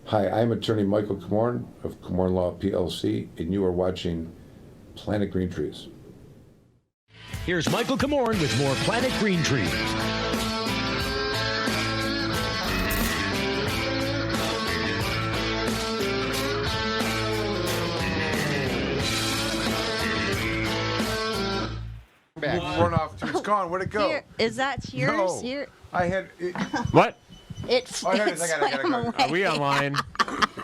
Hi, I'm attorney Michael Comorn of Comorn Law PLC, and you are watching Planet Green Trees. Here's Michael Comorn with more Planet Green Trees. Run off to it's gone. Where'd it go? Here, is that yours? No. Here, I had it. What? it's. Oh, here it is. I got it. swam Are we away. online?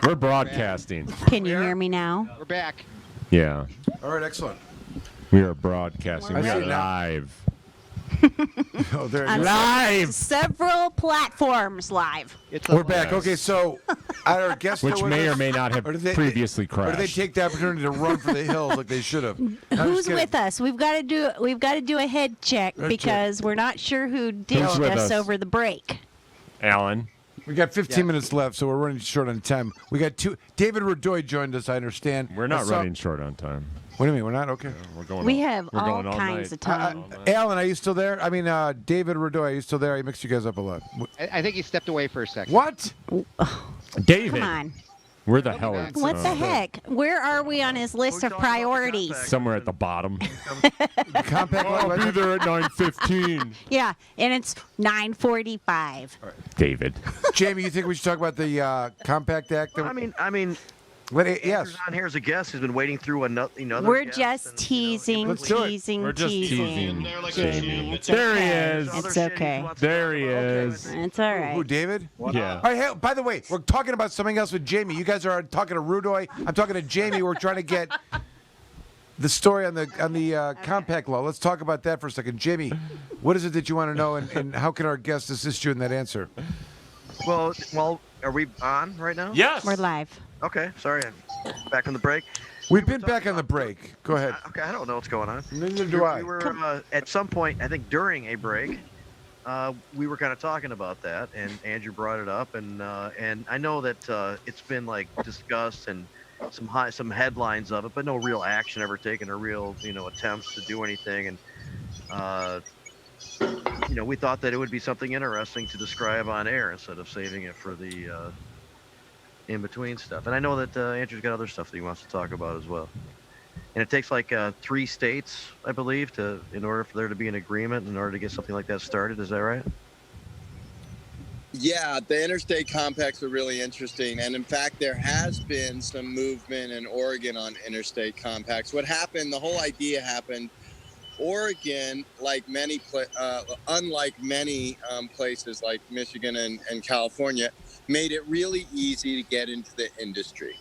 We're broadcasting. Can you hear me now? We're back. Yeah. All right, excellent. We are broadcasting. We I are see it now. live. Oh, there it On is. Live! several platforms live. We're back. Okay, so our guests Which are with may us. or may not have Or did they- previously Or did they crashed. take the opportunity to run for the hills like they should have? Who's with us? We've got to do a head check Head because we're not sure who ditched Who's with us us? over the break. Alan. We got 15 minutes left, so we're running short on time. We got two. David Radoy joined us, I understand. We're not I saw- running short on time. What do you mean? We're not? Okay. We're going. We all- have we're all going all kinds night. of time. Alan, are you still there? I mean, David Radoy, are you still there? I mixed you guys up a lot. I think he stepped away for a second. What? David. Come on. Where the hell is What the heck? Where are we on his list of priorities? Somewhere at the bottom. Compact I'll be Light? there at 9:15. Yeah, and it's 9:45. David. Jamie, you think we should talk about the Compact Act? I mean, Yes. Andrew's on here as a guest. He's been waiting through another. We're just teasing, Let's do it. teasing, We're just teasing. teasing. Jamie, it's There he okay. is. It's okay. There he is. It's all Who, right. David? Yeah. All right, hey, by the way, we're talking about something else with Jamie. You guys are talking to Rudoy. I'm talking to Jamie. We're trying to get the story on the compact law. Let's talk about that for a second. Jamie, what is it that you want to know, and how can our guests assist you in that answer? Well, are we on right now? Yes. We're live. Okay, sorry. I'm back on the break. We've been back on the break. Go ahead. Okay, I don't know what's going on. Neither do I. We were at some point, I think during a break, we were kind of talking about that, and Andrew brought it up, and I know that it's been like discussed and some headlines of it, but no real action ever taken or real attempts to do anything, and we thought that it would be something interesting to describe on air instead of saving it for the in-between stuff. And I know that Andrew's got other stuff that he wants to talk about as well. And it takes like 3 states, I believe, in order for there to be an agreement, in order to get something like that started. Is that right? Yeah, the interstate compacts are really interesting. And in fact, there has been some movement in Oregon on interstate compacts. What happened, the whole idea happened, Oregon, unlike many places like Michigan and California, made it really easy to get into the industry.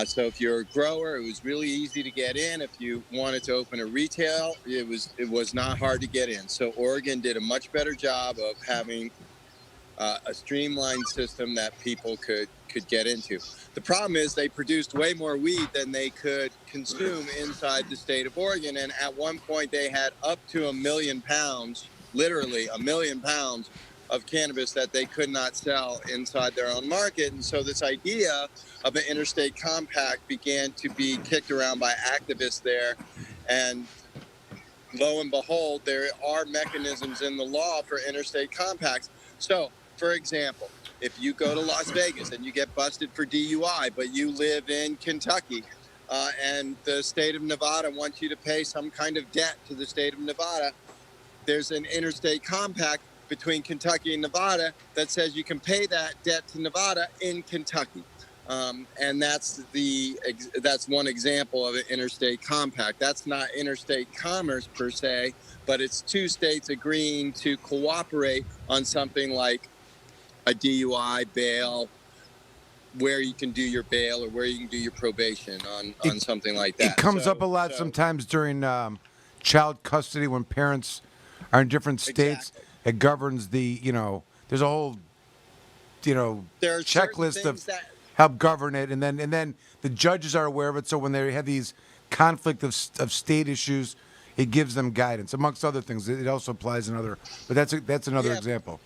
So if you're a grower, it was really easy to get in. If you wanted to open a retail, it was not hard to get in. So Oregon did a much better job of having a streamlined system that people could get into. The problem is they produced way more weed than they could consume inside the state of Oregon. And at one point they had up to 1 million pounds, literally 1 million pounds of cannabis that they could not sell inside their own market. And so this idea of an interstate compact began to be kicked around by activists there. And lo and behold, there are mechanisms in the law for interstate compacts. So, for example, if you go to Las Vegas and you get busted for DUI, but you live in Kentucky, and the state of Nevada wants you to pay some kind of debt to the state of Nevada, there's an interstate compact between Kentucky and Nevada that says you can pay that debt to Nevada in Kentucky. And that's one example of an interstate compact. That's not interstate commerce per se, but it's 2 states agreeing to cooperate on something like a DUI bail, where you can do your bail or where you can do your probation on something like that. It comes up a lot sometimes during child custody when parents are in different states. Exactly. It governs there's a whole, There are certain checklist of things that help govern it, and then the judges are aware of it. So when they have these conflict of state issues, it gives them guidance, amongst other things. It also applies in other, but that's another example.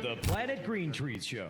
The Planet Green Trees Show.